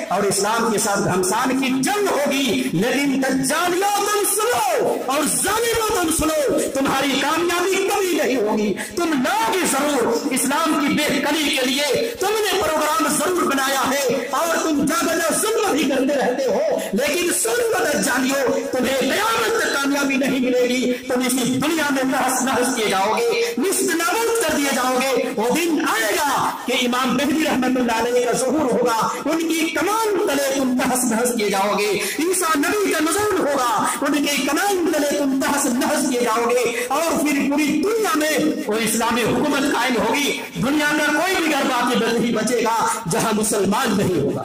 اور اسلام کے ساتھ گھمسان کی جنگ ہوگی، لیکن دجالیوں تم سنو اور ظالموں تم سنو، تمہاری کامیابی کبھی نہیں ہوگی۔ تم لاؤ گے ضرور، اسلام کی بہتری کے لیے تم نے پروگرام ضرور بنایا ہے اور تم جاگنا ظلم بھی کرتے رہتے ہو، لیکن سن لو دجالیوں، تمہیں قیامت تک کامیابی نہیں ملے گی، تم اسی دنیا میں تہس نہس کیے جاؤ گے، نیست نابود کر دیے جاؤ گے۔ وہ دن آئے گا کہ امام مہدی رحمت اللہ علیہ کا ظہور ہوگا، ان کی کمان تلے تم تہس نہس کیے جاؤ گے، عیسیٰ نبی کا نزول ہوگا، ان کی کمان تلے تم تہس نہس کیے جاؤ گے، اور پھر پوری دنیا میں وہ اسلامی حکومت قائم ہوگی۔ دنیا میں کوئی بھی گھر باقی نہیں بچے گا جہاں مسلمان نہیں ہوگا،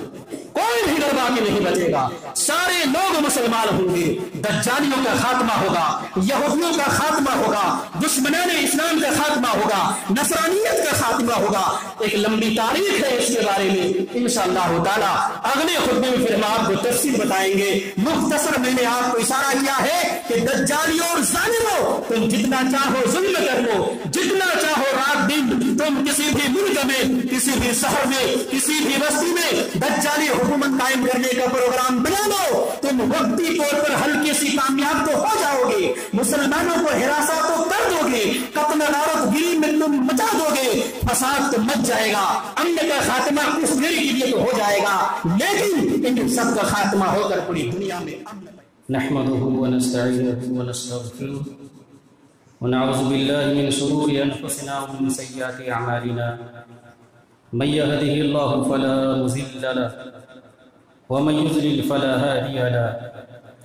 کوئی بھی گھر باقی نہیں بچے گا، سارے لوگ مسلمان ہوں گے۔ دجالیوں کا خاتمہ ہوگا، یہودیوں کا خاتمہ ہوگا، دشمنان اسلام کا خاتمہ ہوگا، نصرانیت کا خاتمہ ہوگا۔ ایک لمبی تاریخ ہے اس کے بارے میں، انشاءاللہ تعالی اگلے خطبے میں پھر ہم آپ کو تفصیل بتائیں گے۔ مختصر میں نے آپ کو اشارہ کیا ہے کہ دجالیوں اور ظالموں، تم جتنا چاہو ظلم کر لو، جتنا چاہو رات دن تم کسی بھی ملک میں، کسی بھی شہر میں، کسی بھی بستی میں دجالی حکومت قائم کرنے کا پروگرام بنا لو، تم وقتی طور پر ہلکی سی کامیاب تو ہو جاؤ گے، مسلمانوں کو ہراساں تو کر دو گے، قتل غارت گری میں تم مچا دو گے، فساد تو مچ جائے گا، امن کا خاتمہ کچھ دیر کے لیے تو ہو جائے گا، لیکن ان سب کا خاتمہ ہو کر پوری دنیا میں نحمده ونستعينه ونستغفره ونعوذ بالله من شرور أنفسنا ومن سيئات أعمالنا، من يهده الله فلا مضل له ومن يضلل فلا هادي له،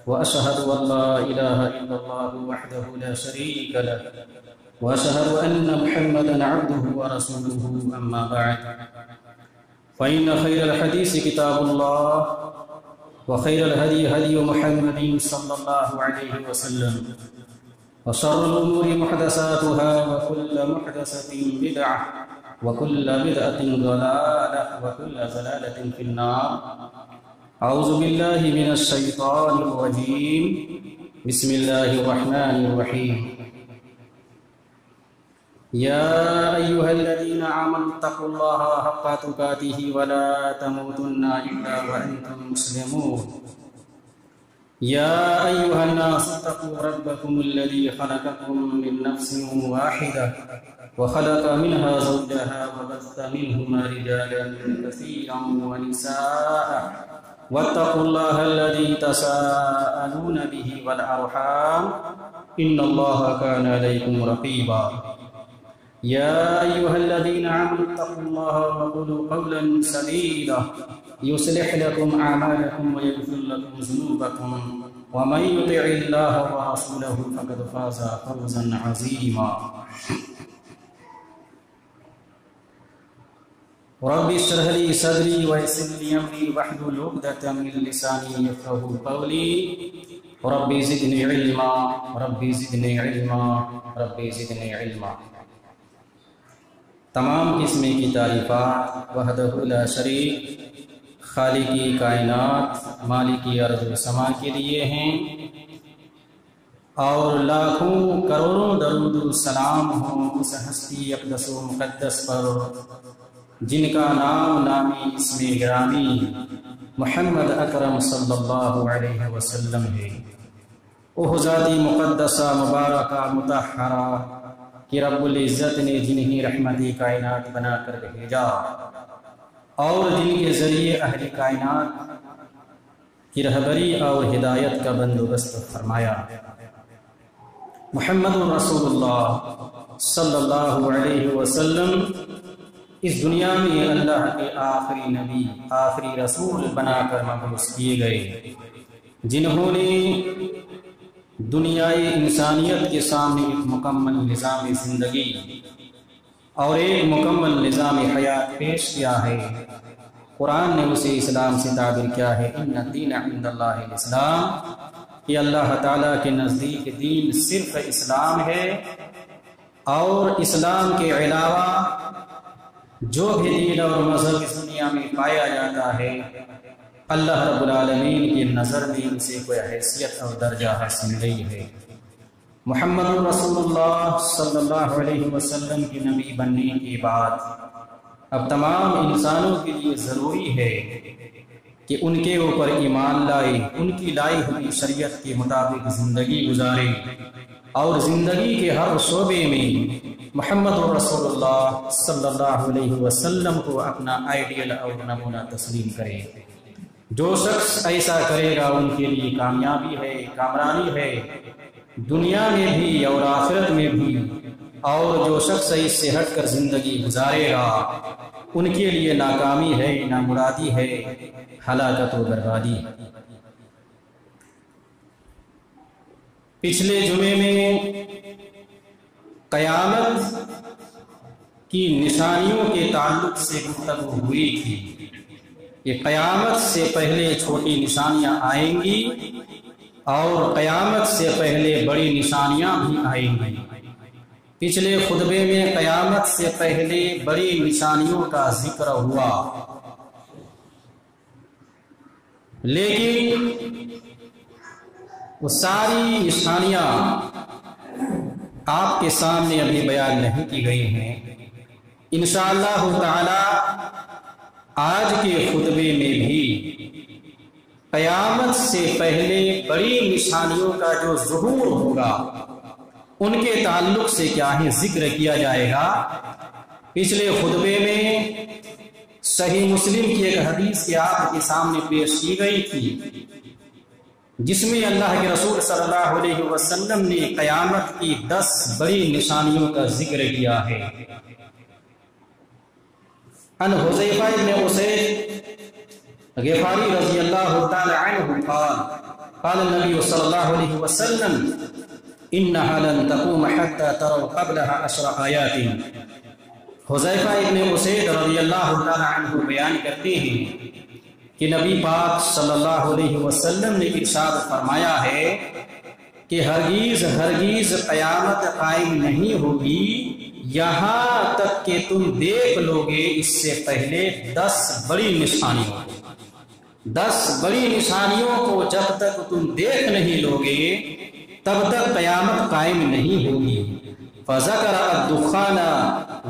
وأشهد أن لا إله إلا الله وحده لا شريك له، وأشهد أن محمدا عبده ورسوله، أما بعد فإن خير الحديث كتاب الله، وخير الهدي هدي محمد صلى الله عليه وسلم، وشر الأمور محدثاتها، وكل محدثة بدعة، وكل بدعة ضلالة، وكل ضلالة في النار۔ أعوذ بالله من الشيطان الرجيم، بسم الله الرحمن الرحيم۔ يا أيها الذين آمنوا اتقوا الله حق تقاته ولا تموتن إلا وأنتم مسلمون۔ يا أيها الناس اتقوا ربكم الذي خلقكم من نفس واحدة وخلق منها زوجها وبث منهما رجالا كثيرا ونساء، واتقوا الله الذي تساءلون به والأرحام، إن الله كان عليكم رقيبا۔ يا أيها الذين آمنوا اتقوا الله وقولوا قولا سديدا يصلح لكم أعمالكم ويغفر لكم ذنوبكم، ومن يطع الله ورسوله فقد فاز فوزا عظيما۔ رب اشرح لي صدري ويسر لي أمري واحلل عقدة من لساني يفقهوا قولي، رب زدني علما، رب زدني علما، رب زدنی علما۔ تمام قسم کی تعریفات وحدہ لا شریک خالقی کائنات مالکی ارض و سما کے لیے ہیں، اور لاکھوں کروڑوں درود و سلام ہوں اس ہستی اقدس و مقدس پر جن کا نام نامی اسم گرامی محمد اکرم صلی اللہ علیہ وسلم ہے۔ وہ ذاتی مقدسہ مبارکہ مطہرہ کہ رب العزت نے جنہیں رحمتی کائنات بنا کر بھیجا اور جن کے ذریعے اہل کائنات کی رہبری اور ہدایت کا بندوبست فرمایا۔ محمد رسول اللہ صلی اللہ علیہ وسلم اس دنیا میں اللہ کے آخری نبی آخری رسول بنا کر مبعوث کیے گئے، جنہوں نے دنیائے انسانیت کے سامنے ایک مکمل نظام زندگی اور ایک مکمل نظام حیات پیش کیا ہے۔ قرآن نے اسے اسلام سے تعبیر کیا ہے، ان الدین عند اللہ الاسلام، کہ اللہ تعالیٰ کے نزدیک دین صرف اسلام ہے، اور اسلام کے علاوہ جو بھی دین اور مذہب اس دنیا میں پایا جاتا ہے اللہ رب العالمین کی نظر میں اسے کوئی حیثیت اور درجہ حاصل نہیں ہے۔ محمد رسول اللہ صلی اللہ علیہ وسلم کی نبی بننے کے بعد اب تمام انسانوں کے لیے ضروری ہے کہ ان کے اوپر ایمان لائے، ان کی لائی ہوئی شریعت کے مطابق زندگی گزارے اور زندگی کے ہر شعبے میں محمد رسول اللہ صلی اللہ علیہ وسلم کو اپنا آئیڈیل اور نمونہ تسلیم کرے۔ جو شخص ایسا کرے گا ان کے لیے کامیابی ہے، کامرانی ہے، دنیا میں بھی اور آخرت میں بھی، اور جو شخص اس سے ہٹ کر زندگی گزارے گا ان کے لیے ناکامی ہے، نامرادی ہے، ہلاکت و بربادی ہے۔ پچھلے جمعے میں قیامت کی نشانیوں کے تعلق سے گفتگو ہوئی تھی کہ قیامت سے پہلے چھوٹی نشانیاں آئیں گی اور قیامت سے پہلے بڑی نشانیاں بھی آئیں گی۔ پچھلے خطبے میں قیامت سے پہلے بڑی نشانیوں کا ذکر ہوا، لیکن وہ ساری نشانیاں آپ کے سامنے ابھی بیان نہیں کی گئی ہیں۔ انشاءاللہ تعالی آج کے خطبے میں بھی قیامت سے پہلے بڑی نشانیوں کا جو ظہور ہوگا ان کے تعلق سے کیا ہے ذکر کیا جائے گا۔ پچھلے خطبے میں صحیح مسلم کی ایک حدیث کے آپ کے سامنے پیش کی گئی تھی، جس میں اللہ کے رسول صلی اللہ علیہ وسلم نے قیامت کی 10 بڑی نشانیوں کا ذکر کیا ہے۔ ان حذیفہ بن اسید غفاری رضی اللہ تعالی عنہ قال النبی صلی اللہ علیہ وسلم انها لن تقوم حتى تروا قبلها 10 آیات۔ حذیفہ ابن اسید رضی اللہ تعالی عنہ بیان کرتے ہیں کہ نبی پاک صلی اللہ علیہ وسلم نے ارشاد فرمایا ہے کہ ہرگز ہرگز قیامت قائم نہیں ہوگی یہاں تک کہ تم دیکھ لو گے اس سے پہلے 10 بڑی نشانیوں کو۔ 10 بڑی نشانیوں کو جب تک تم دیکھ نہیں لو گے تب تک قیامت قائم نہیں ہوگی۔ فذكر الدخان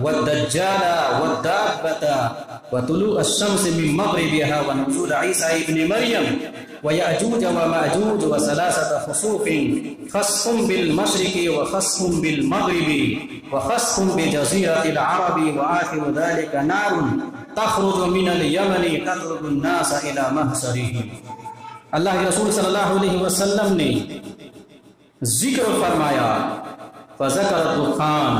والدجال والدابة وطلوع الشمس من مغربها ونزول عيسى ابن مريم ويأجوج ومأجوج وثلاثة خسوف، خسف بالمشرق وخسف بالمغرب وخسف بجزيرة العرب، وآخر ذلك نار تخرج من اليمن تطرد الناس إلى محشرهم۔ اللہ کے رسول صلی اللہ علیہ وسلم نے ذکر فرمایا فذکر الدخان،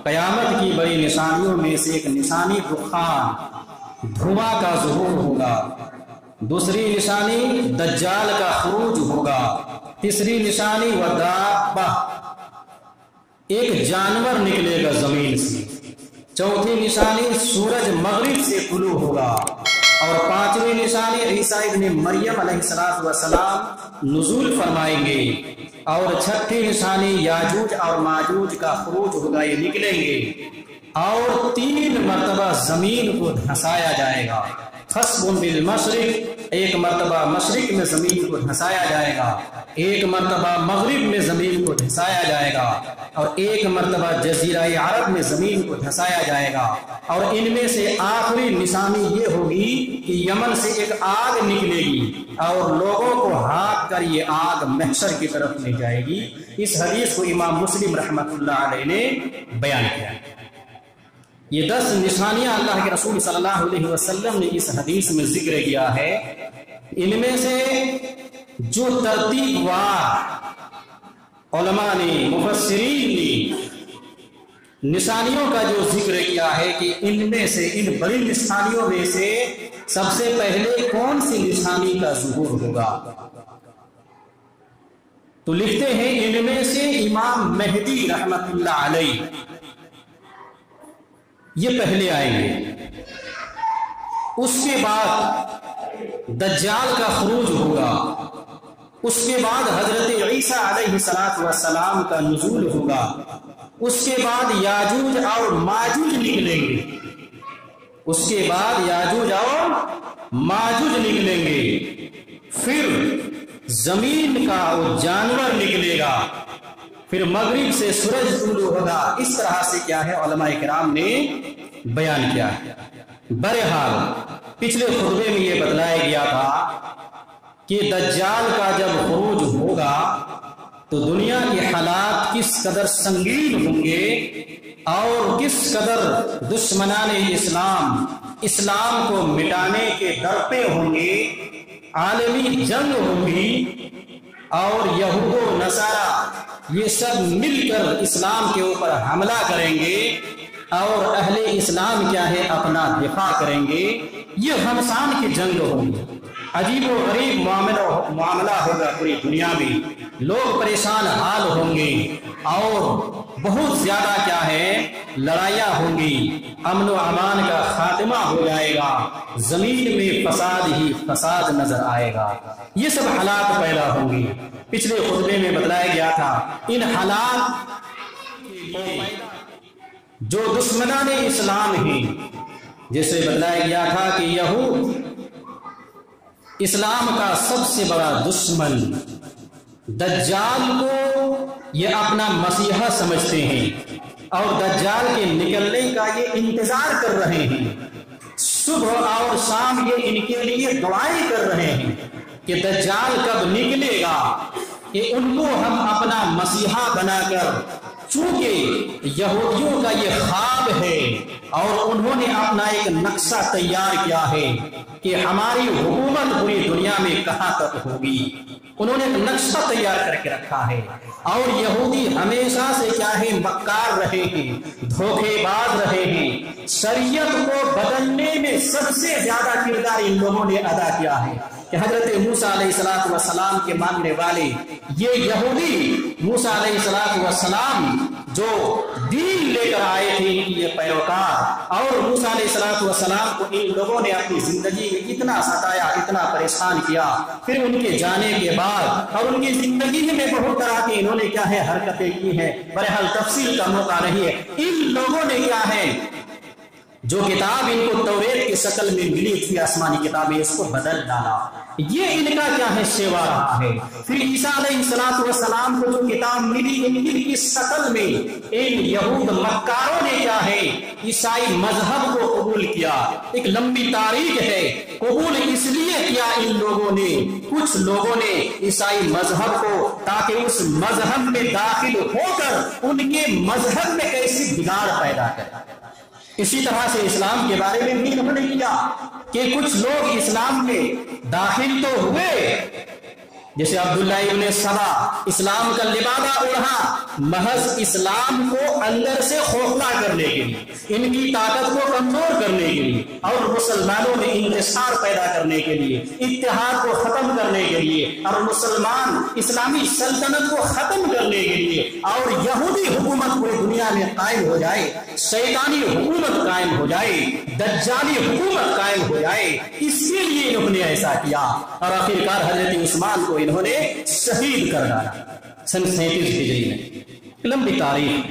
قیامت کی بڑی نشانیوں میں سے ایک نشانی دخان، دھواں کا ظہور ہوگا۔ دوسری نشانی دجال کا خروج ہوگا۔ تیسری نشانی ودابہ، ایک جانور نکلے گا زمین سے۔ چوتھی نشانی سورج مغرب سے طلوع ہوگا، اور پانچویں نشانی عیسیٰ ابن مریم علیہ السلام نزول فرمائیں گے، اور چھٹی نشانی یاجوج اور ماجوج کا خروج ہوگا، یہ نکلیں گے، اور 3 مرتبہ زمین کو دھنسایا جائے گا۔ خسف بالمشرق، ایک مرتبہ مشرق میں زمین کو دھنسایا جائے گا، ایک مرتبہ مغرب میں زمین کو دھنسایا جائے گا، اور ایک مرتبہ جزیرہ عرب میں زمین کو دھنسایا جائے گا۔ اور ان میں سے آخری نشانی یہ ہوگی کہ یمن سے ایک آگ نکلے گی اور لوگوں کو ہانک کر یہ آگ محشر کی طرف لے جائے گی۔ اس حدیث کو امام مسلم رحمۃ اللہ علیہ نے بیان کیا۔ یہ 10 نشانیاں اللہ کے رسول صلی اللہ علیہ وسلم نے اس حدیث میں ذکر کیا ہے۔ ان میں سے جو ترتیب وار علماء نے، مفسرین نے نشانیوں کا جو ذکر کیا ہے کہ ان میں سے، ان بڑی نشانیوں میں سے سب سے پہلے کون سی نشانی کا ظہور ہوگا، تو لکھتے ہیں ان میں سے امام مہدی رحمت اللہ علیہ یہ پہلے آئیں گے، اس کے بعد دجال کا خروج ہوگا، اس کے بعد حضرت عیسیٰ علیہ السلام کا نزول ہوگا، اس کے بعد یاجوج اور ماجوج نکلیں گے، اس کے بعد یاجوج اور ماجوج نکلیں گے، پھر زمین کا وہ جانور نکلے گا، پھر مغرب سے سورج طلوع ہوگا۔ اس طرح سے کیا ہے علماء کرام نے بیان کیا ہے۔ بہرحال پچھلے خطبے میں یہ بتلایا گیا تھا کہ دجال کا جب خروج ہوگا تو دنیا کے حالات کس قدر سنگین ہوں گے اور کس قدر دشمنان اسلام کو مٹانے کے در پہ ہوں گے، عالمی جنگ ہوگی اور یہود و نصارہ یہ سب مل کر اسلام کے اوپر حملہ کریں گے اور اہل اسلام کیا ہے اپنا دفاع کریں گے۔ یہ گھمسان کی جنگ ہوگی، عجیب و غریب معاملہ ہوگا پوری دنیا میں، لوگ پریشان حال ہوں گے اور بہت زیادہ کیا ہے لڑائیاں ہوں گی، امن و امان کا خاتمہ ہو جائے گا، زمین میں فساد ہی فساد نظر آئے گا، یہ سب حالات پیدا ہوں گے۔ پچھلے خطبے میں بتلایا گیا تھا ان حالات جو دشمنان اسلام ہیں، جیسے بتلایا گیا تھا کہ یہود اسلام کا سب سے بڑا دشمن دجال کو یہ اپنا مسیحا سمجھتے ہیں اور دجال کے نکلنے کا یہ انتظار کر رہے ہیں، صبح اور شام یہ ان کے لیے دعائیں کر رہے ہیں کہ دجال کب نکلے گا کہ ان کو ہم اپنا مسیحا بنا کر، چونکہ یہودیوں کا یہ خواب ہے اور انہوں نے اپنا ایک نقشہ تیار کیا ہے کہ ہماری حکومت پوری دنیا میں کہاں تک ہوگی، انہوں نے ایک نقشہ تیار کر کے رکھا ہے۔ اور یہودی ہمیشہ سے کیا ہے مکار رہے ہیں، دھوکے باز رہے ہیں، شریعت کو بدلنے میں سب سے زیادہ کردار ان لوگوں نے ادا کیا ہے کہ حضرت موسیٰ علیہ السلام کے ماننے والے یہ یہودی موسیٰ علیہ السلام جو دین لے کر آئے تھے ان کی یہ پیروکار، اور موسیٰ علیہ السلام کو ان لوگوں نے اپنی زندگی میں اتنا ستایا، اتنا پریشان کیا، پھر ان کے جانے کے بعد اور ان کی زندگی میں بہت طرح کی انہوں نے کیا ہے حرکتیں کی ہیں، بہرحال تفصیل کا موقع نہیں ہے۔ ان لوگوں نے کیا ہے جو کتاب ان کو توریت کی شکل میں ملی تھی آسمانی کتابیں، اس کو بدل ڈالا، یہ ان کا کیا ہے سیوا رہا ہے۔ پھر عیسیٰ علیہ السلام کو جو کتاب ملی انجیل کی شکل میں، ان یہود مکاروں نے کیا ہے عیسائی مذہب کو قبول کیا، ایک لمبی تاریخ ہے، قبول اس لیے کیا ان لوگوں نے، کچھ لوگوں نے عیسائی مذہب کو تاکہ اس مذہب میں داخل ہو کر ان کے مذہب میں کیسی بگاڑ پیدا کرے۔ اسی طرح سے اسلام کے بارے میں بھی انہوں نے کیا کہ کچھ لوگ اسلام میں داخل تو ہوئے، جیسے عبداللہ ابن سبا اسلام کا لبادہ اوڑھا محض اسلام کو اندر سے خوفنا کرنے کے لیے، ان کی طاقت کو کمزور کرنے کے لیے اور مسلمانوں میں انتصار پیدا کرنے کے لیے، اتحاد کو ختم کرنے کے لیے اور مسلمان اسلامی سلطنت کو ختم کرنے کے لیے اور یہودی حکومت پوری دنیا میں قائم ہو جائے، شیطانی حکومت قائم ہو جائے، دجالی حکومت قائم ہو جائے، اس کے لیے انہوں نے ایسا کیا اور آخرکار حضرت عثمان کو انہوں نے شہید کر ڈالا سن 37 ہجری میں۔ لمبی تاریخ،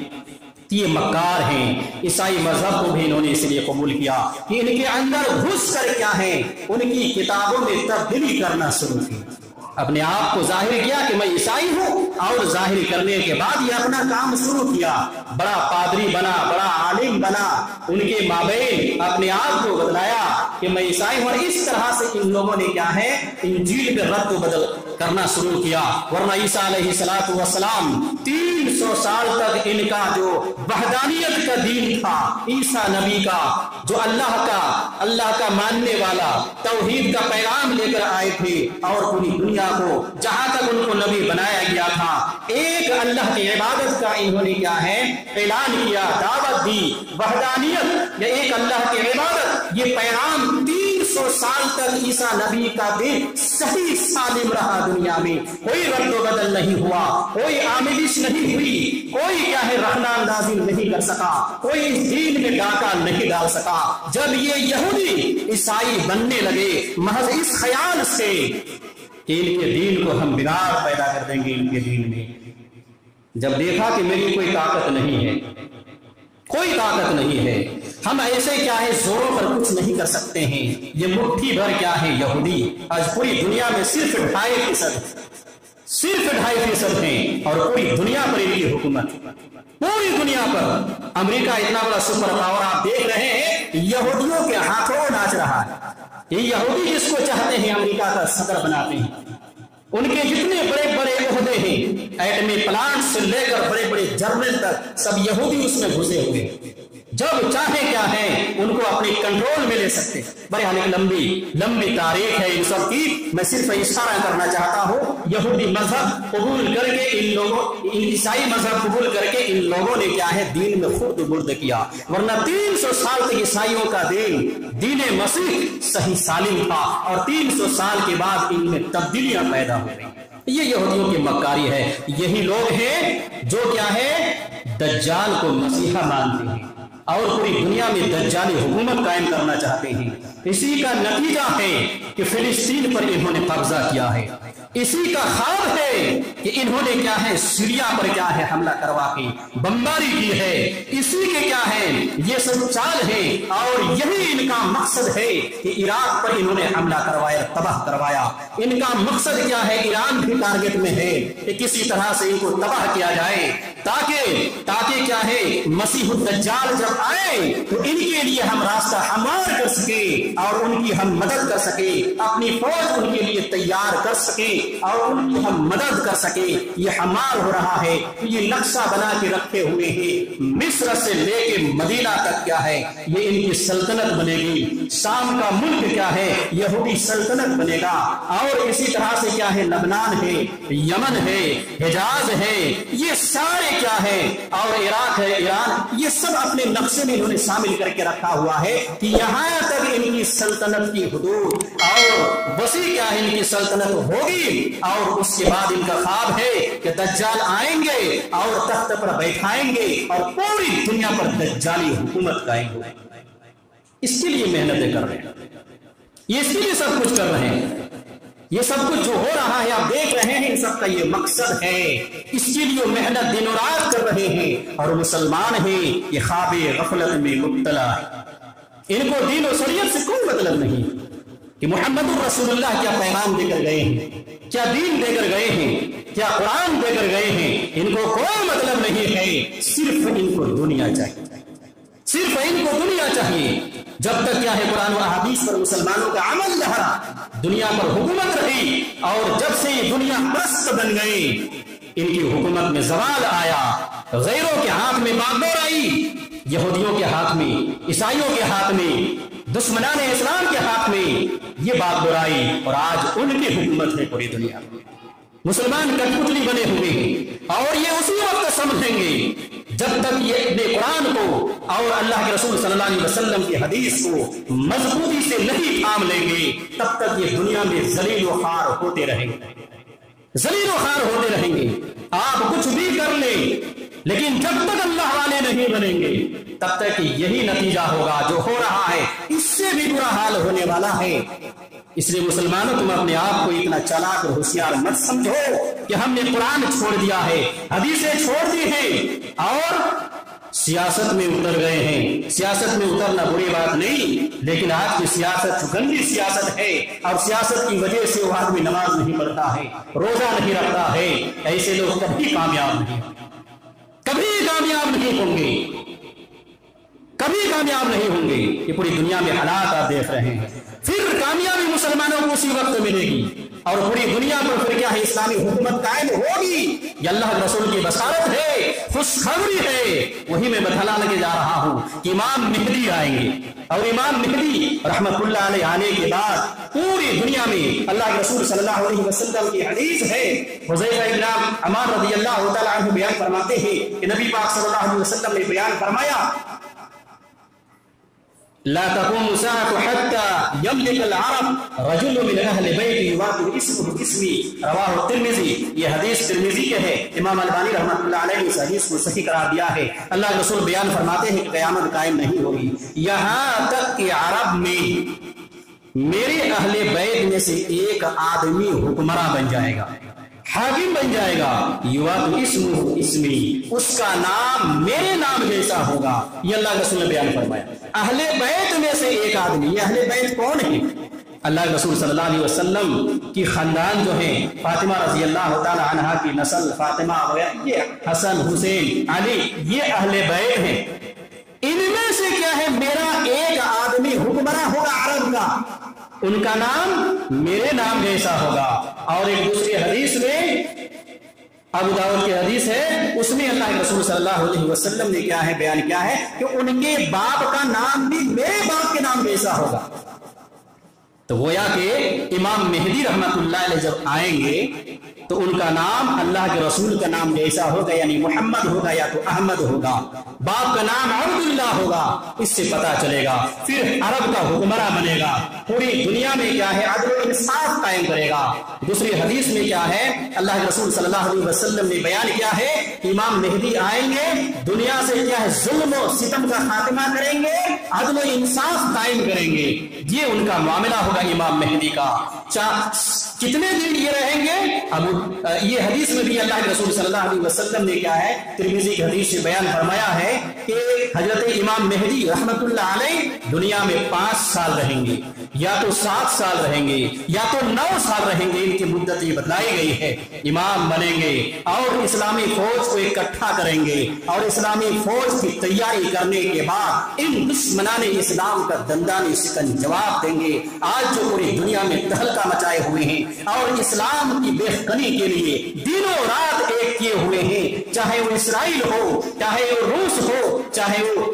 یہ مکار ہیں، عیسائی مذہب کو بھی انہوں نے اس لیے قبول کیا کہ ان کے اندر گھس کر کیا ہے ان کی کتابوں میں تبدیلی کرنا شروع کی، اپنے آپ کو ظاہر کیا کہ میں عیسائی ہوں اور ظاہر کرنے کے بعد یہ اپنا کام شروع کیا، بڑا پادری بنا، بڑا عالم بنا، ان کے مابین اپنے آپ کو بتلایا کہ میں عیسائی ہوں، اور اس طرح سے ان لوگوں نے کیا ہے انجیل پہ رد و بدل کرنا شروع کیا۔ ورنہ عیسیٰ علیہ السلام 300 سال تک ان کا جو وحدانیت کا دین تھا، عیسیٰ نبی کا جو اللہ کا ماننے والا توحید کا پیغام لے کر آئے تھے اور پوری دنیا کو جہاں تک ان کو نبی بنایا گیا تھا ایک اللہ کی عبادت کا انہوں نے کیا ہے اعلان کیا، دعوت دی، وحدانیت یا ایک اللہ کی عبادت، یہ پیغام 300 سال تک عیسیٰ نبی کا دین صحیح سالم رہا، دنیا میں کوئی رد و بدل نہیں ہوا، کوئی آمیزش نہیں ہوئی، کوئی کیا ہے رخنہ اندازی نہیں کر سکا، کوئی اس دین میں ڈاکہ نہیں ڈال سکا۔ جب یہ یہودی عیسائی بننے لگے محض اس خیال سے کہ ان کے دین کو ہم بگاڑ پیدا کر دیں گے، ان کے دین میں جب دیکھا کہ میری کوئی طاقت نہیں ہے، کوئی طاقت نہیں ہے، ہم ایسے کیا ہے زوروں پر کچھ نہیں کر سکتے ہیں، یہ مٹھی بھر کیا ہے یہودی آج پوری دنیا میں صرف 2.5% ہیں اور پوری دنیا پر ان کی حکومت، پوری دنیا پر۔ امریکہ اتنا بڑا سپر پاور آپ دیکھ رہے ہیں یہودیوں کے ہاتھوں ناچ رہا ہے۔ یہ یہودی جس کو چاہتے ہیں امریکہ کا صدر بناتے ہیں، ان کے جتنے بڑے بڑے عہدے ہیں، ایٹمی پلانٹ سے لے کر بڑے بڑے جرنل تک، سب یہودی اس میں گھسے ہوئے، جب چاہے کیا ہے ان کو اپنے کنٹرول میں لے سکتے۔ بہرحال ایک لمبی تاریخ ہے ان سب کی، میں صرف اشارہ کرنا چاہتا ہوں۔ یہودی مذہب قبول کر کے عیسائی مذہب قبول کر کے ان لوگوں نے کیا ہے دین میں خرد برد کیا، ورنہ 300 سال تک عیسائیوں کا دین مسیح صحیح سالم تھا، اور 300 سال کے بعد ان میں تبدیلیاں پیدا ہو گئی۔ یہ یہودیوں کی مکاری ہے۔ یہی لوگ ہیں جو کیا ہے دجال کو مسیحا مانتے ہیں اور پوری دنیا میں دجالی حکومت قائم کرنا چاہتے ہیں۔ اسی کا نتیجہ ہے کہ فلسطین پر انہوں نے قبضہ کیا ہے، اسی کا خواب ہے کہ انہوں نے کیا ہے سیریا پر کیا ہے حملہ کروا کے بمباری کی ہے، اسی کے کیا ہے یہ سب چال ہے، اور یہی ان کا مقصد ہے کہ عراق پر انہوں نے حملہ کروایا، تباہ کروایا۔ ان کا مقصد کیا ہے، ایران بھی ٹارگٹ میں ہے کہ کسی طرح سے ان کو تباہ کیا جائے، تاکہ کیا ہے مسیح الدجال جب آئے تو ان کے لیے ہم راستہ ہموار کر سکے اور ان کی ہم مدد کر سکے، اپنی فوج ان کے لیے تیار کر سکے اور ان کی ہم مدد کر سکے۔ یہ ہمار ہو رہا ہے، یہ نقشہ بنا کے رکھے ہوئے ہیں، مصر سے لے کے مدینہ تک کیا ہے یہ ان کی سلطنت بنے گی، شام کا ملک کیا ہے یہودی سلطنت بنے گا، اور اسی طرح سے کیا ہے لبنان ہے، یمن ہے، حجاز ہے، یہ سارے کیا ہے، اور عراق ہے، ایران، یہ سب اپنے نقشے میں انہوں نے شامل کر کے رکھا ہوا ہے کہ یہاں تک ان کی سلطنت کی حدود اور وسیع کیا ہے ان کی سلطنت ہوگی، اور اس کے بعد ان کا خواب ہے کہ دجال آئیں گے اور تخت پر بیٹھائیں گے اور پوری دنیا پر دجالی حکومت قائم ہوگی۔ اس کے لیے محنتیں کر رہے ہیں، یہ اس کے لیے سب کچھ کر رہے ہیں، یہ سب کچھ جو ہو رہا ہے آپ دیکھ رہے ہیں، ان سب کا یہ مقصد ہے، اس کے لیے محنت دن و رات کر رہے ہیں، اور مسلمان ہیں یہ خواب غفلت میں مبتلا ہے، ان کو دین و شریعت سے کوئی مطلب نہیں کہ محمد الرسول اللہ کیا پیغام دے کر گئے ہیں، کیا دین دے کر گئے ہیں، کیا قرآن دے کر گئے ہیں، ان کو کوئی مطلب نہیں ہے، صرف ان کو دنیا چاہیے، صرف ان کو دنیا چاہیے۔ جب تک کیا ہے قرآن و احادیث پر مسلمانوں کا عمل رہا، دنیا پر حکومت رہی، اور جب سے یہ دنیا پرست بن گئی، ان کی حکومت میں زوال آیا، غیروں کے ہاتھ میں باغدور آئی، یہودیوں کے ہاتھ میں، عیسائیوں کے ہاتھ میں، دشمنان اسلام کے ہاتھ میں یہ باغدور آئی، اور آج ان کی حکومت ہے پوری دنیا میں۔ مسلمان کٹپتلی بنے ہوئے ہیں، اور یہ اسی وقت سمجھیں گے جب تک یہ اپنے قرآن کو اور اللہ کے رسول صلی اللہ علیہ وسلم کی حدیث کو مضبوطی سے نہیں تھام لیں گے، تب تک یہ دنیا میں ذلیل و خوار ہوتے رہیں گے، ذلیل و خوار ہوتے رہیں گے۔ آپ کچھ بھی کر لیں، لیکن جب تک اللہ والے نہیں بنیں گے تب تک یہی نتیجہ ہوگا جو ہو رہا ہے، اس سے بھی برا حال ہونے والا ہے۔ اس لیے مسلمانوں تم اپنے آپ کو اتنا چالاک اور ہوشیار مت سمجھو کہ ہم نے قرآن چھوڑ دیا ہے، حدیثیں چھوڑ دی ہیں اور سیاست میں اتر گئے ہیں۔ سیاست میں اترنا بری بات نہیں، لیکن آج کی سیاست گندی سیاست ہے، اور سیاست کی وجہ سے وہ آدمی نماز نہیں پڑھتا ہے، روزہ نہیں رکھتا ہے، ایسے لوگ کبھی کامیاب نہیں، کبھی کامیاب نہیں ہوں گے، کبھی کامیاب نہیں ہوں گے۔ یہ پوری دنیا میں حالات آپ دیکھ رہے ہیں۔ پھر کامیابی مسلمانوں کو اسی وقت ملے گی، اور پوری دنیا پر پھر کیا ہے اسلامی حکومت قائم ہوگی۔ یہ اللہ کے رسول کی بشارت ہے، خوشخبری ہے۔ وہی میں بتلانے کے جا رہا ہوں کہ امام مہدی آئیں گے، اور امام مہدی رحمت اللہ علیہ آنے کے بعد پوری دنیا میں اللہ کے رسول صلی اللہ علیہ وسلم کی حدیث ہے، حذیفہ بن عمار رضی اللہ تعالیٰ عنہ بیان فرماتے ہیں کہ نبی پاک صلی اللہ علیہ وسلم نے بیان فرمایا لا تقوم الساعة حتى يملك العرب رجل من اہل بیت یواطن اسمہ اسمی، رواہ الترمذی۔ یہ حدیث ترمذی کے ہے، امام البانی رحمۃ اللہ علیہ نے اس حدیث کو صحیح قرار دیا ہے۔ اللہ کے رسول بیان فرماتے ہیں کہ قیامت قائم نہیں ہوگی یہاں تک کہ عرب میں میرے اہل بیت میں سے ایک آدمی حکمراں بن جائے گا، حاکم بن جائے گا، یواطن اسمہ اسمی، اس کا نام میرے نام جیسا ہوگا۔ یہ اللہ کے رسول نے بیان فرمایا۔ اہل بیت میں سے ایک آدمی، یہ اہل بیت کون ہے؟ اللہ کے رسول صلی اللہ علیہ وسلم کی خاندان جو ہے، فاطمہ رضی اللہ تعالی عنہا کی نسل، فاطمہ وغیرہ، یہ حسن، حسین، علی، یہ اہل بیت ہیں۔ ان میں سے سے کیا ہے میرا ایک آدمی حکمراں ہوگا عرب کا، ان کا نام میرے نام جیسا ہوگا. اور ایک دوسری حدیث میں ابو داؤد کی حدیث ہے، اس میں اللہ کے رسول صلی اللہ علیہ وسلم نے کیا ہے بیان کیا ہے کہ ان کے باپ کا نام بھی میرے باپ کے نام جیسا ہوگا. تو گویا کہ امام مہدی رحمت اللہ علیہ جب آئیں گے تو ان کا نام اللہ کے رسول کا نام جیسا ہوگا، یعنی محمد ہوگا یا تو احمد ہوگا. باپ کا نام عبداللہ ہوگا. اس سے پتا چلے گا پھر عرب کا حکمراں بنے گا، پوری دنیا میں کیا ہے عدل و انصاف قائم کرے گا. دوسری حدیث میں کیا ہے اللہ کے رسول صلی اللہ علیہ وسلم نے بیان کیا ہے امام مہدی آئیں گے، دنیا سے کیا ہے ظلم و ستم کا خاتمہ کریں گے، عدل و انصاف قائم کریں گے. یہ ان کا معاملہ ہوگا امام مہدی کا. کتنے دن یہ رہیں گے؟ اب یہ حدیث میں بھی اللہ کے رسول صلی اللہ علیہ وسلم نے کیا ہے ترمذی کی حدیث سے بیان فرمایا ہے کہ حضرت امام مہدی رحمت اللہ علیہ دنیا میں 5 سال رہیں گے، یا تو 7 سال رہیں گے، یا تو 9 سال رہیں گے. ان کی مدت یہ بتلائی گئی ہے. امام بنیں گے اور اسلامی فوج کو اکٹھا کریں گے، اور اسلامی فوج کی تیاری کرنے کے بعد ان دشمنان اسلام کا دندانی شکن جواب دیں گے. آج جو پوری دنیا میں تہلکہ مچائے ہوئے ہیں اور اسلام کی بےخنی کے لیے دنوں رات ایک کیے ہوئے ہیں، چاہے وہ اسرائیل ہو، چاہے وہ روس ہو، چاہے وہ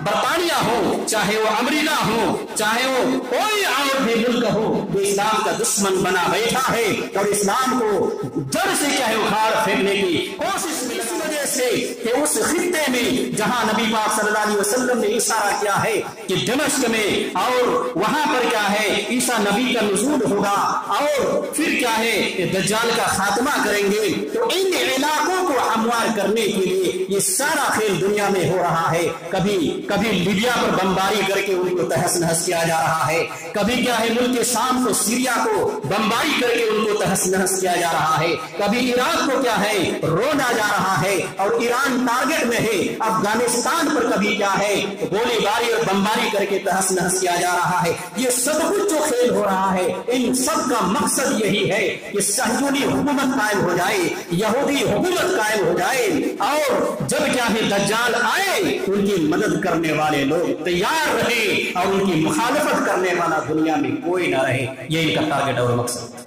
برطانیہ ہو، چاہے وہ امریکہ ہو، چاہے وہ کوئی اور بھی ملک ہو، وہ اسلام کا دشمن بنا بیٹھا ہے اور اسلام کو جڑ سے چاہے اکھاڑ پھینکنے کی کوشش میں اس وجہ سے کہ اس خطے میں جہاں نبی پاک صلی اللہ علیہ وسلم نے اشارہ کیا ہے کہ دمشق میں اور وہاں پر کیا ہے عیسیٰ نبی کا نزول ہوگا اور پھر کیا ہے کہ دجال کا خاتمہ کریں گے. تو ان علاقوں کو ہموار کرنے کے لیے یہ سارا کھیل دنیا میں ہو رہا ہے. کبھی لیبیا پر بمباری کر کے ان کو تہس نہس کیا جا رہا ہے، کبھی کیا ہے ملک شام کو سیریا کو بمباری کر کے ان کو تہس نہس کیا جا رہا ہے، کبھی عراق کو کیا ہے رونا جا رہا ہے اور ایران ٹارگٹ میں ہے. افغانستان پر کبھی کیا ہے گولی باری اور بمباری کر کے تہس نہس کیا جا رہا ہے. یہ سب کچھ جو کھیل ہو رہا ہے ان سب کا مقصد یہی ہے کہ صہیونی حکومت قائم ہو جائے، یہودی حکومت قائم ہو جائے، اور جب کیا ہے دجال آئے ان کی مدد کرنے والے لوگ تیار رہے اور ان کی مخالفت کرنے والا دنیا میں کوئی نہ رہے. یہ ان کا ٹارگٹ اور مقصد،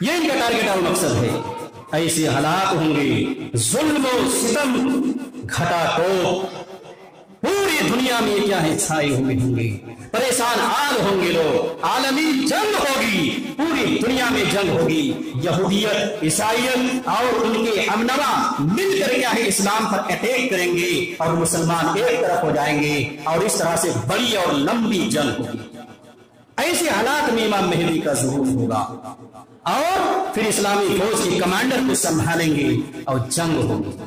یہ ان کا ٹارگٹ اور مقصد ہے. ایسے حالات ہوں گے، ظلم و ستم گھٹا کو پوری دنیا میں کیا ہے چھائے ہوئے ہوں گے، پریشان حال ہوں گے لوگ، عالمی جنگ ہوگی، پوری دنیا میں جنگ ہوگی. یہودیت، عیسائیت اور ان کے ہمنوا مل کر کیا ہے اسلام پر اٹیک کریں گے اور مسلمان ایک طرف ہو جائیں گے اور اس طرح سے بڑی اور لمبی جنگ ہوگی. ایسے حالات میں امام مہدی کا ظہور ہوگا اور پھر اسلامی فوج کے کمانڈر کو سنبھالیں گے اور جنگ ہوگی.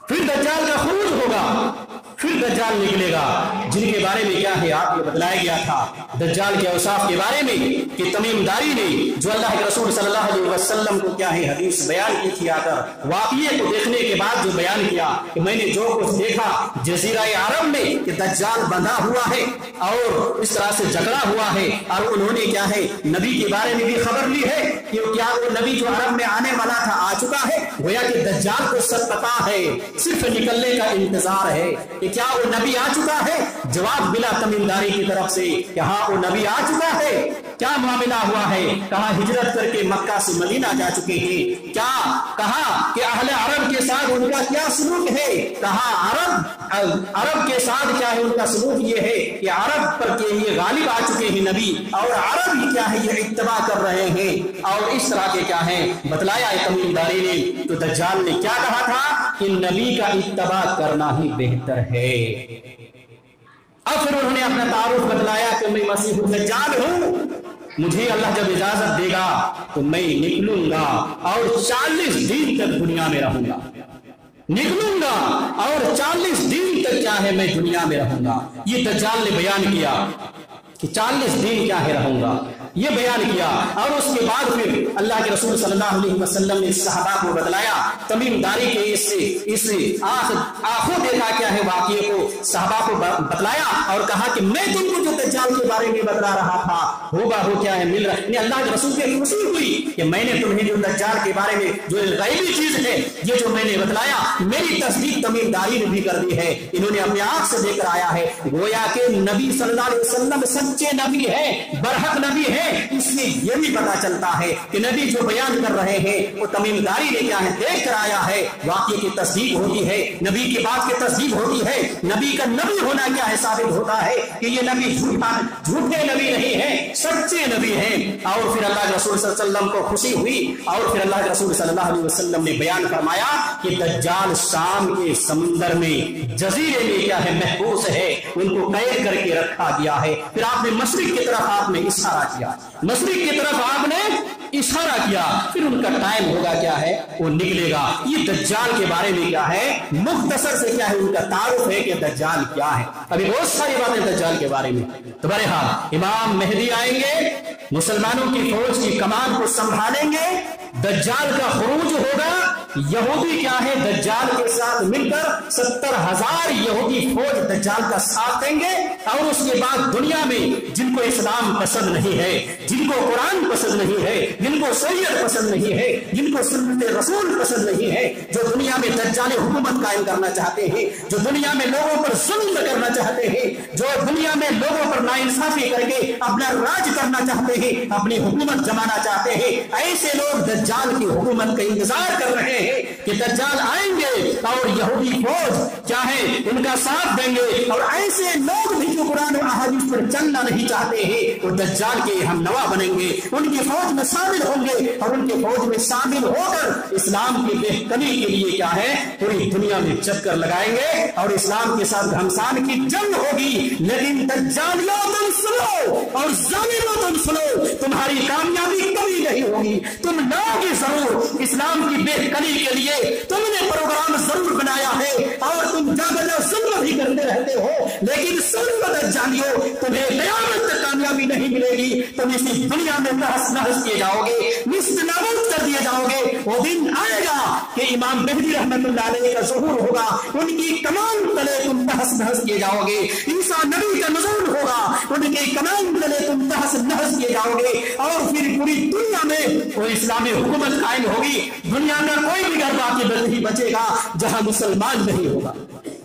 پھر دجال کا خروج ہوگا، پھر دجال نکلے گا جن کے بارے میں کیا ہے آپ کو بتلایا گیا تھا دجال کے اوصاف کے بارے میں کہ تمیم داری نے جو اللہ کے رسول صلی اللہ علیہ وسلم کو کیا ہے حدیث بیان کی تھی، آ کر واقعے کو دیکھنے کے بعد جو بیان کیا کہ میں نے جو کچھ دیکھا جزیرہ عرب میں کہ دجال بندھا ہوا ہے اور اس طرح سے جھگڑا ہوا ہے، اور انہوں نے کیا ہے نبی کے بارے میں بھی خبر لی ہے کہ کیا وہ نبی جو عرب میں آنے والا تھا آ چکا ہے. گویا کہ دجال کو سب پتا ہے، صرف نکلنے کا انتظار ہے کہ کیا وہ نبی آ چکا ہے. جواب ملا تمیم داری کی طرف سے کہ ہاں وہ نبی آ چکا ہے. کیا معاملہ ہوا ہے؟ کہاں ہجرت کر کے مکہ سے مدینہ جا چکے ہیں. کیا کہا کہ اہل عرب کے ساتھ ان کا کیا سلوک ہے؟ کہا عرب کے ساتھ کیا ہے ان کا سلوک یہ ہے کہ عرب پر کے یہ غالب آ چکے ہیں نبی، اور عرب ہی کیا ہے یہ اتباع کر رہے ہیں. اور اس طرح کے کیا ہے بتلایا ہے تمیم داری نے. تو دجال نے کیا کہا تھا کہ نبی کا اتباع کرنا ہی بہتر ہے. اب پھر انہوں نے اپنا تعارف بتلایا کہ میں مسیح الدجال ہوں، مجھے اللہ جب اجازت دے گا تو میں نکلوں گا اور 40 دن تک دنیا میں رہوں گا، نکلوں گا اور 40 دن تک کیا ہے میں دنیا میں رہوں گا. یہ دجال نے بیان کیا کہ 40 دن کیا ہے رہوں گا. یہ بیان کیا، اور اس کے بعد پھر اللہ کے رسول صلی اللہ علیہ وسلم نے صحابہ کو بتلایا تمیم داری کے اس آنکھوں دیکھا کیا ہے واقعے کو صحابہ کو بتلایا اور کہا کہ میں تم کو جو دجال کے بارے میں بتلا رہا تھا ہوگا وہ کیا ہے مل رہا ہے۔ اللہ کے رسول کی خوشی ہوئی کہ میں نے تمہیں جو دجال کے بارے میں جو غیبی چیز ہے یہ جو میں نے بتلایا میری تصدیق تمیم داری نے بھی کر دی ہے، انہوں نے اپنے آنکھ سے دیکھ کر آیا ہے۔ گویا کہ نبی صلی اللہ علیہ وسلم سچے نبی ہے، برحق نبی ہے، اس میں یہ بھی پتا چلتا ہے کہ نبی جو بیان کر رہے ہیں وہ تمیم داری نے کیا ہے دیکھ کر آیا ہے، واقعے کی تصدیق ہوتی ہے، نبی کی بات کی تصدیق ہوتی ہے، نبی کا نبی ہونا کیا ہے ثابت ہوتا ہے کہ یہ نبی جھوٹے نبی نہیں ہے، سچے نبی ہیں۔ اور پھر اللہ کے رسول صلی اللہ علیہ وسلم کو خوشی ہوئی اور پھر اللہ کے رسول صلی اللہ علیہ وسلم نے بیان فرمایا کہ دجال شام کے سمندر میں جزیرے میں کیا ہے محبوس ہے، ان کو قید کر کے رکھا گیا ہے۔ پھر آپ نے مشرق کی طرف آپ نے اشارہ کیا، مشرق کی طرف آپ نے اشارہ کیا، پھر ان کا ٹائم ہوگا کیا ہے وہ نکلے گا۔ یہ دجال کے بارے میں کیا ہے مختصر سے کیا ہے ان کا تعارف ہے کہ دجال کیا ہے۔ ابھی بہت ساری باتیں دجال کے بارے میں، تو بہرحال امام مہدی آئیں گے، مسلمانوں کی فوج کی کمان کو سنبھالیں گے، دجال کا خروج ہوگا، یہودی کیا ہے دجال کے ساتھ مل کر 70,000 یہودی فوج دجال کا ساتھ دیں گے، اور اس کے بعد دنیا میں جن کو اسلام پسند نہیں ہے، جن کو قرآن پسند نہیں ہے، جن کو شریعت پسند نہیں ہے، جن کو سنت رسول پسند نہیں ہے، جو دنیا میں دجال حکومت قائم کرنا چاہتے ہیں، جو دنیا میں لوگوں پر ظلم کرنا چاہتے ہیں، جو دنیا میں لوگوں پر ناانصافی کر کے اپنا راج کرنا چاہتے ہیں، اپنی حکومت جمانا چاہتے ہیں، ایسے لوگ دجال کی حکومت کا انتظار کر رہے ہیں کہ دجال آئیں گے اور یہودی فوج چاہے ان کا ساتھ دیں گے، اور ایسے لوگ بھی جو قرآن و احادیث پر چلنا نہیں چاہتے ہیں وہ دجال کے ہم نوا بنیں گے، ان کی فوج میں شامل ہوں گے، اور ان کی فوج میں شامل ہو کر اسلام کی بہتری کے لیے کیا ہے پوری دنیا میں چکر لگائیں گے، اور اسلام کے ساتھ گھمسان کی جنگ ہوگی۔ لیکن دجالیوں تم سنو اور ظالموں تم سنو، تمہاری کامیابی کبھی نہیں ہوگی، تم لاؤگے ضرور اسلام کی بہتری کے لیے، تم نے پروگرام ضرور بنایا ہے اور تم جاگنا ظلم بھی کرتے رہتے ہو، لیکن سنو دجالیوں تمہیں قیامت تک کامیابی نہیں ملے گی، تم اسی دنیا میں تہس نہس کیے جاؤ گے، نیست نابود کر دیے جاؤ گے۔ وہ دن آئے گا کہ امام مہدی رحمت اللہ علیہ کا ظہور ہوگا، ان کی کمان تلے تم تہس نہس کیے جاؤ گے، عیسیٰ نبی کا نزول ہوگا، ان کی کمان تلے تم تہس نہس کیے جاؤ گے، اور پھر پوری دنیا میں وہ اسلامی حکومت قائم ہوگی۔ دنیا میں کوئی بھی گھر باقی نہیں بچے گا جہاں مسلمان نہیں ہوگا،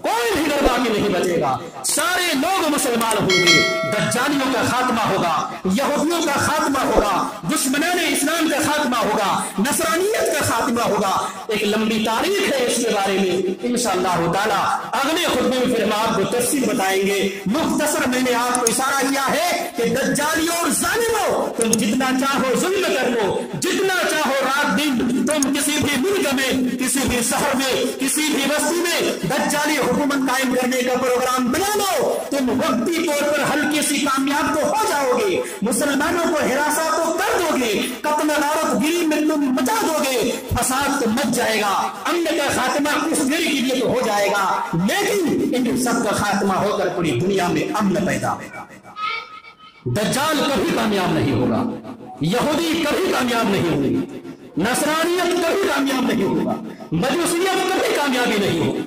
کوئی بھی گھر باقی نہیں بچے گا، سارے لوگ مسلمان ہوں گے، دجالیوں کا خاتمہ ہوگا، یہودیوں کا خاتمہ ہوگا، دشمنان اسلام کا خاتمہ ہوگا، نصرانیت کا خاتمہ ہوگا۔ ایک لمبی تاریخ ہے اس کے بارے میں، انشاءاللہ تعالی اگلے خطبے میں پھر ہم آپ کو تفصیل بتائیں گے۔ مختصر میں نے آپ کو اشارہ کیا ہے کہ دجالیوں اور ظالموں تم جتنا چاہو ظلم کر لو، جتنا چاہو رات دن تم کسی بھی ملک میں، کسی بھی شہر میں، کسی بھی بستی میں دجالی حکومت قائم کرنے کا پروگرام بنا لو، تم وقتی طور پر ہلکی سی کامیاب تو ہو جاؤ گے، مسلمانوں کو ہراساں تو کر دو گے، قتل غارت گیری میں تم مچا دو گے، فساد تو مچ جائے گا، امن کا خاتمہ کچھ دیر کے لیے تو ہو جائے گا، لیکن ان سب کا خاتمہ ہو کر پوری دنیا میں امن پیدا ہوگا۔ دجال کبھی کامیاب نہیں ہوگا، یہودی کبھی کامیاب نہیں ہوگی، نصرانیت کبھی کامیاب نہیں ہوگا، مجوسیت کبھی کامیابی نہیں ہوگی،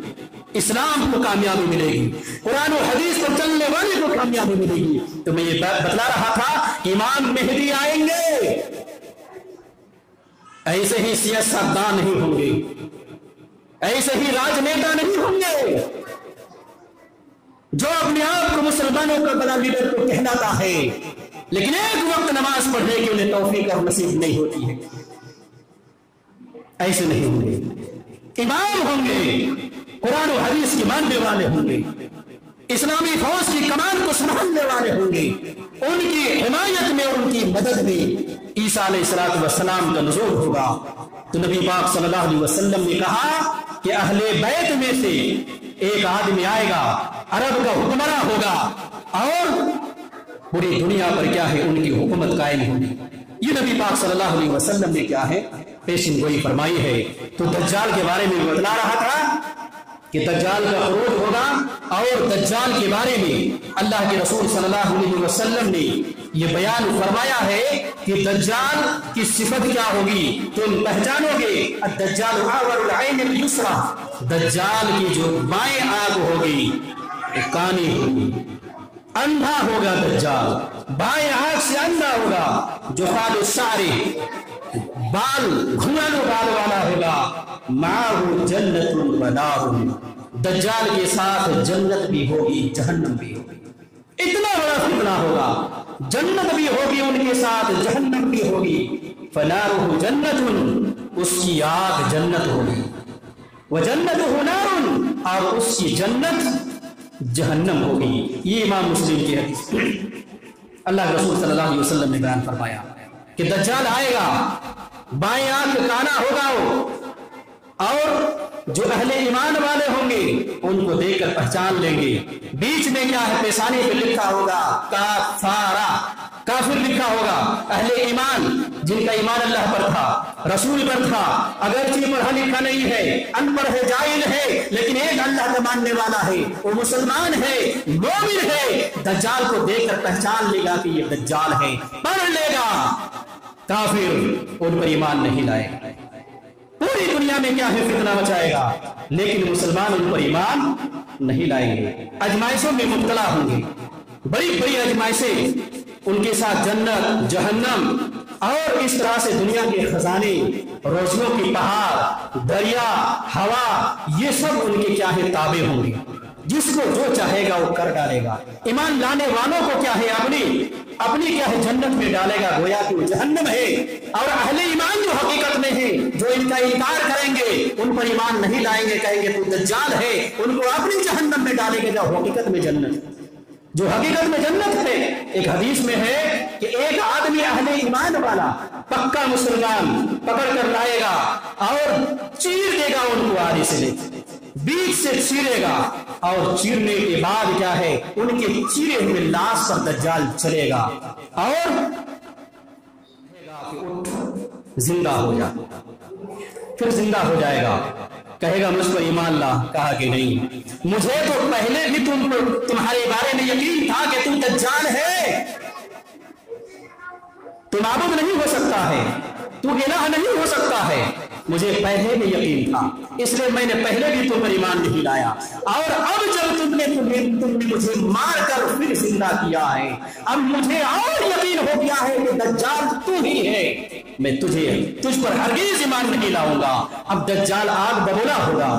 اسلام کو کامیابی ملے گی، قرآن و حدیث پر چلنے والے کو کامیابی ملے گی۔ تو میں یہ بات بتلا رہا تھا، امام مہدی آئیں گے، ایسے ہی سیاستدان نہیں ہوں گے، ایسے ہی راجنیتا نہیں ہوں گے، جو اپنے آپ کو مسلمانوں کا بڑا لیڈر کو کہلاتا ہے لیکن ایک وقت نماز پڑھنے کی انہیں توفیق اور نصیب نہیں ہوتی ہے، ایسے نہیں ہوں گے، امام ہوں گے، قرآن و حدیث کی ماننے والے ہوں گے، اسلامی فوج کی کمان کو سنبھالنے والے ہوں گے، ان کی حمایت میں اور ان کی مدد میں عیسیٰ علیہ السلام کا نزول ہوگا۔ تو نبی پاک صلی اللہ علیہ وسلم نے کہا کہ اہل بیت میں سے ایک آدمی آئے گا، عرب کا حکمراں ہوگا، اور پوری دنیا پر کیا ہے ان کی حکومت قائم ہوگی۔ یہ نبی پاک صلی اللہ علیہ وسلم نے کیا ہے پیشن گوئی فرمائی ہے۔ تو دجال کے بارے میں بتلا رہا تھا کہ دجال کا خروج ہوگا، اور دجال کے بارے میں اللہ کے رسول صلی اللہ علیہ وسلم نے یہ بیان فرمایا ہے کہ دجال کی صفت کیا ہوگی، تم پہچانو گے الدجال اعور العین الیسرا، دجال کی جو بائیں آنکھ ہوگی کانی ہوگی، اندھا ہوگا دجال، بائیں آنکھ سے اندھا ہوگا، جو خال الشعر بال گھنگھرو بال والا ہوگا، معه جنت و نار، دجال کے ساتھ جنت بھی ہوگی جہنم بھی ہوگی، اتنا بڑا فتنہ ہوگا، جنت بھی ہوگی ان کے ساتھ جہنم بھی ہوگی، فنارہ جنت، اس کی آگ جنت ہوگی، وجنتہ نار، اور اس کی جنت جہنم ہوگی۔ یہ امام مسلم کی حدیث اللہ کے رسول صلی اللہ علیہ وسلم نے بیان فرمایا کہ دجال آئے گا، بائیں آنکھ کانا ہوگا وہ، اور جو اہل ایمان والے ہوں گے ان کو دیکھ کر پہچان لیں گے، بیچ میں کیا ہے پیشانی پہ لکھا ہوگا کافارا، کافر لکھا ہوگا، اہل ایمان جن کا ایمان اللہ پر تھا، رسول پر تھا، اگرچہ پڑھا لکھا نہیں ہے، ان پڑھ ہے، جاہل ہے، لیکن ایک اللہ کا ماننے والا ہے، وہ مسلمان ہے، مومن ہے، دجال کو دیکھ کر پہچان لے گا کہ یہ دجال ہے، پڑھ لے گا، کافر ان پر ایمان نہیں لائے گا، پوری دنیا میں کیا ہے فتنہ مچائے گا، لیکن مسلمان ان پر ایمان نہیں لائیں گے، اجمائشوں میں مبتلا ہوں گے، بڑی بڑی اجمائشیں، ان کے ساتھ جنت، جہنم، اور اس طرح سے دنیا کے خزانے، روزیوں کی پہاڑ، دریا، ہوا، یہ سب ان کے کیا ہے تابع ہوں گے، جس کو جو چاہے گا وہ کر ڈالے گا، ایمان لانے والوں کو کیا ہے اپنی کیا ہے جنت میں ڈالے گا، گویا کہ وہ جہنم ہے، اور اہل ایمان جو حقیقت میں ہے، جو ان کا انکار کریں گے، ان پر ایمان نہیں لائیں گے، کہیں گے تو دجال ہے، ان کو اپنی جہنم میں ڈالیں گے، جو حقیقت میں جنت، جو حقیقت میں جنت ہے۔ ایک حدیث میں ہے کہ ایک آدمی اہل ایمان والا پکا مسلمان پکڑ کر لائے گا اور چیر دے گا ان کو آری سے لے، بیچ سے چیرے گا، اور چیرنے کے بعد کیا ہے ان کے چیرے ہوئے لاش پر دجال چلے گا اور زندہ ہو جا، پھر زندہ ہو جائے گا، کہے گا مجھ پر ایمان لا، کہا کہ نہیں، مجھے تو پہلے بھی تمہارے بارے میں یقین تھا کہ تم دجال ہے، تو معبود نہیں ہو سکتا ہے، تو الہ نہیں ہو سکتا ہے، مجھے پہلے بھی یقین تھا، اس لیے میں نے پہلے بھی تم پر ایمان نہیں لایا، اور اب جب تم نے مجھے مار کر پھر زندہ کیا ہے، اب مجھے اور یقین ہو گیا ہے کہ دجال تو ہی ہے، میں تجھ پر ہرگز ایمان نہیں لاؤں گا۔ اب دجال آگ ببولا ہوگا،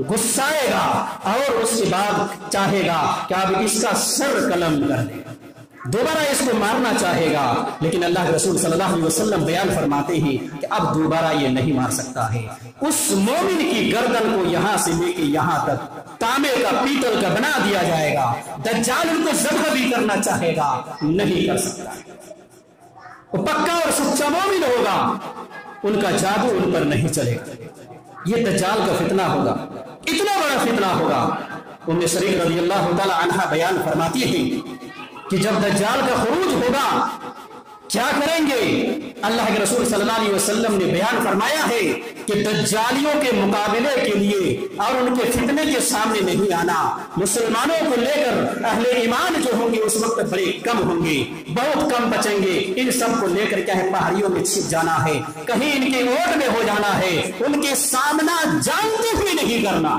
غصائے گا، اور اس کے بعد چاہے گا کہ اب اس کا سر قلم کر دے، دوبارہ اس کو مارنا چاہے گا، لیکن اللہ کے رسول صلی اللہ علیہ وسلم بیان فرماتے ہیں کہ اب دوبارہ یہ نہیں مار سکتا ہے، اس مومن کی گردن کو یہاں سے لے کے یہاں تک تانبے کا پیتل کا بنا دیا جائے گا، دجال ان کو ذبح بھی کرنا چاہے گا، نہیں کر سکتا، وہ پکا اور سچا مومن ہوگا، ان کا جادو ان پر نہیں چلے گا، یہ دجال کا فتنہ ہوگا، اتنا بڑا فتنہ ہوگا۔ ام شریک رضی اللہ تعالی عنہا بیان فرماتی ہیں کہ جب دجال کا خروج ہوگا کیا کریں گے؟ اللہ کے رسول صلی اللہ علیہ وسلم نے بیان فرمایا ہے کہ دجالیوں کے مقابلے کے لیے اور ان کے فتنے کے سامنے نہیں آنا، مسلمانوں کو لے کر اہل ایمان جو ہوں گے اس وقت بڑے کم ہوں گے، بہت کم بچیں گے، ان سب کو لے کر کیا ہے پہاڑیوں میں چھپ جانا ہے، کہیں ان کے اوٹ میں ہو جانا ہے، ان کے سامنا جانتے ہوئے نہیں کرنا،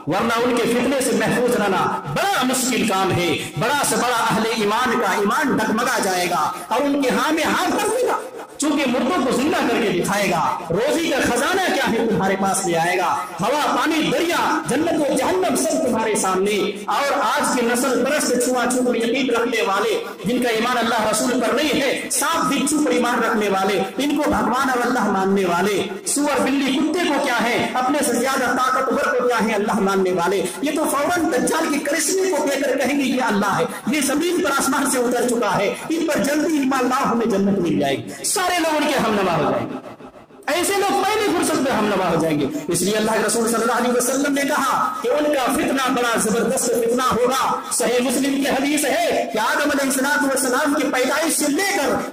ورنہ ان کے فتنے سے محفوظ رہنا بڑا مشکل کام ہے، بڑا سے بڑا اہل ایمان کا ایمان ڈگمگا جائے گا، اور ان کے ہاں میں ہاتھ کر دے گا، چونکہ مردوں کو زندہ کر کے دکھائے گا، روزی کا خزانہ کیا ہے تمہارے پاس لے آئے گا، ہوا پانی دریا جنت و جہنم سب تمہارے سامنے، اور آج کی نسل پرست چھوا چھو پر یقین رکھنے والے جن کا ایمان اللہ رسول پر نہیں ہے، سانپ بچھو پر ایمان رکھنے والے، ان کو بھگوان اور اللہ ماننے والے، سور بلی کتے کو کیا ہے، اپنے سے زیادہ طاقتور کو کیا ہے اللہ ماننے والے، یہ تو فوراً دجال کی کرشمے کو دیکھ کر کہیں گے یہ اللہ ہے، یہ زمین پر آسمان سے اتر چکا ہے، ان پر جلدی ایمان لاؤ ہمیں جنت مل جائے گی، سارے لوگ ان کے ہم نوا ہو جائیں گے، ایسے لوگ پہلے فرصت میں ہم نوا ہو جائیں گے۔ اس لیے اللہ کے رسول صلی اللہ علیہ وسلم نے کہا کہ ان کا فتنہ بڑا زبردست فتنہ ہوگا۔ صحیح مسلم کی حدیث ہے کہ آدم علیہ السلام کی پیدائش سے لے کر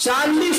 40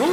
2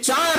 4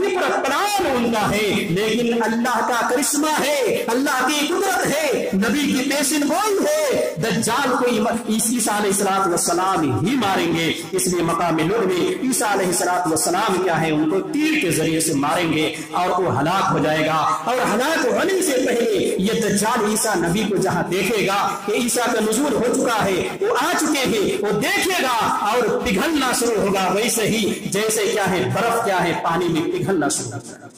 فطرت پلان ان کا ہے، لیکن اللہ کا کرشمہ ہے، اللہ کی قدرت ہے، نبی کی پیشن گوئی ہے، دجال کو عیسیٰ علیہ السلام ہی ماریں گے۔ اس لیے مقام لوگ میں عیسیٰ علیہ السلام کیا ہے، ان کو تیر کے ذریعے سے ماریں گے اور وہ ہلاک ہو جائے گا۔ اور ہلاک ہونے سے پہلے یہ دجال عیسیٰ نبی کو جہاں دیکھے گا کہ عیسیٰ کا نزول ہو چکا ہے، وہ آ چکے ہیں، وہ دیکھے گا اور پگھلنا شروع ہوگا، ویسے ہی جیسے کیا ہے برف کیا ہے پانی میں پگھلنا شروع ہوگا،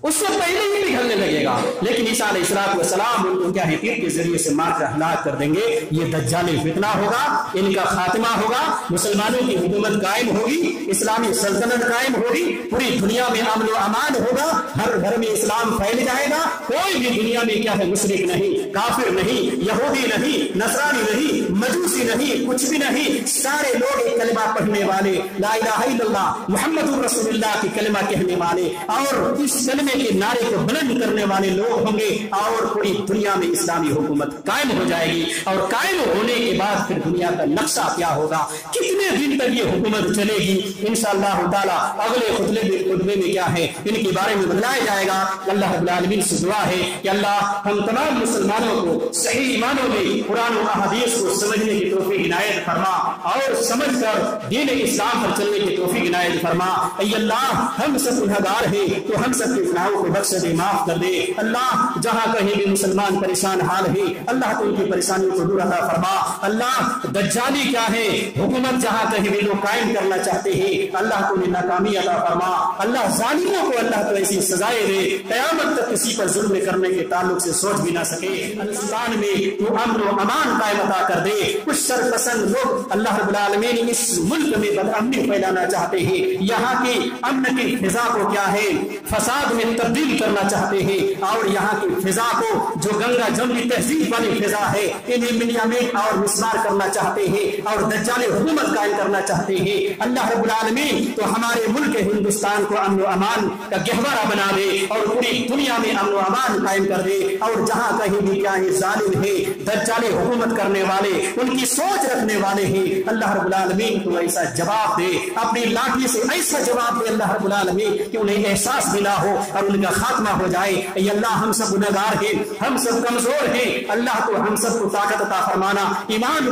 اس سے پہلے ہی پگھلنے لگے گا۔ لیکن عیسیٰ علیہ السلام ان کو کیا ہے تیر کے ذریعے سے مار کر ہلاک کر دیں گے۔ یہ دجال فتنہ ہوگا، ان کا خاتمہ ہوگا، مسلمانوں کی حکومت قائم ہوگی، اسلامی سلطنت قائم ہوگی، پوری دنیا میں امن و امان ہوگا، ہر گھر میں اسلام پھیل جائے گا، کوئی بھی دنیا میں کیا ہے مشرک نہیں، کافر نہیں، یہودی نہیں، نصرانی نہیں، مجوسی نہیں، کچھ بھی نہیں، سارے لوگ ایک کلمہ پڑھنے والے، لا الہ الا اللہ محمد رسول اللہ کی کلمہ کہنے والے اور اس کلمے کے نعرے کو بلند کرنے والے لوگ ہوں گے، اور پوری دنیا میں اسلامی حکومت قائم ہو جائے گی۔ اور قائم ہونے کے بعد پھر دنیا کا نقشہ کیا ہوگا، کتنے دن تک یہ حکومت چلے گی، انشاءاللہ تعالی اگلے خطبے میں کیا ہے ان کے بارے میں بتلایا جائے گا۔ اللہ رب العالمین سے دعا ہے کہ اللہ ہم تمام مسلمانوں کو صحیح معنوں میں قرآن و احادیث کو سمجھنے کی توفیق عنایت فرما اور سمجھ کر دین اسلام پر چلنے کی توفیق عنایت فرما۔ اے اللہ ہم سب گنہگار ہیں تو ہم سب کے گناہوں کو بخش دے، معاف کر دے۔ اللہ جہاں کہیں بھی مسلمان پریشان حال ہے، اللہ تو ان کی پریشانیوں کو دور عطا فرما۔ اللہ دجالی کیا ہے حکومت جہاں کہیں بھی لوگ قائم کرنا چاہتے ہیں، اللہ تو انہیں ناکامی عطا فرما۔ اللہ ظالموں کو اللہ تو ایسی سزائیں دے، قیامت تک کسی پر ظلم کرنے کے تعلق سے سوچ بھی نہ سکے۔ ہندوستان میں تو امن و امان قائم عطا کر دے۔ کچھ سرپسند لوگ اللہ رب العالمین اس ملک میں بدامنی پھیلانا چاہتے ہیں، یہاں کی امن کی فضا کو کیا ہے فساد میں تبدیل کرنا چاہتے ہیں، اور یہاں کی فضا کو جو گنگا جمنی تہذیب والی فضا ہے انہیں منیامین اور مسمار کرنا چاہتے ہیں اور دجال حکومت قائم کرنا چاہتے ہیں۔ اللہ رب العالمین تو ہمارے ملک ہندوستان کو امن و امان کا گہوارہ بنا دے اور پوری دنیا میں امن و امان قائم کر دے، اور جہاں کہیں بھی کیا ہے ظالم ہے، دجال حکومت کرنے والے، ان کی سوچ رکھنے والے ہیں، اللہ رب العالمین تو ایسا جواب دے، اپنی لاٹھی سے ایسا جواب دے اللہ رب العالمین کہ انہیں احساس بھی نہ ہو اور ان کا خاتمہ ہو جائے۔ اے اللہ ہم سب گنہگار ہیں، ہم سب کمزور ہیں، اللہ تو ہم سب کو طاقت عطا فرمانا، ایمان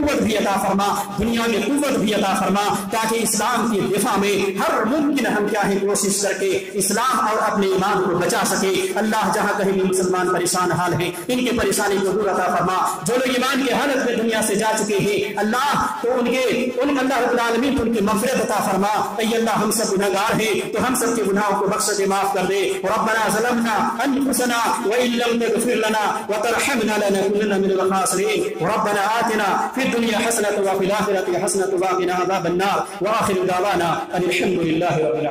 قوت بھی عطا فرما، دنیا میں قوت بھی عطا فرما، تاکہ اسلام کی دفاع میں ہر ممکن ہم کیا ہے کوشش کر کے اسلام اور اپنے ایمان کو بچا سکے۔ اللہ جہاں کہیں بھی مسلمان پریشان حال ہیں ان کی پریشانی کو دور عطا فرما، جو لوگ ایمان کی حالت میں دنیا سے جا چکے ہیں اللہ تو ان اللہ رب العالمین ان کی مغفرت عطا فرما۔ اے اللہ ہم سب گنہگار ہیں تو ہم سب کے گناہوں کو بخش دے، معاف کر دے۔ ربنا ظلمنا انفسنا وان لم تغفر لنا وترحمنا لنكونن من الخاسرين ربنا آتنا في الدنيا حسنة وفي الآخرة حسنة وقنا عذاب النار وآخر دعوانا ان الحمد لله رب العالمين۔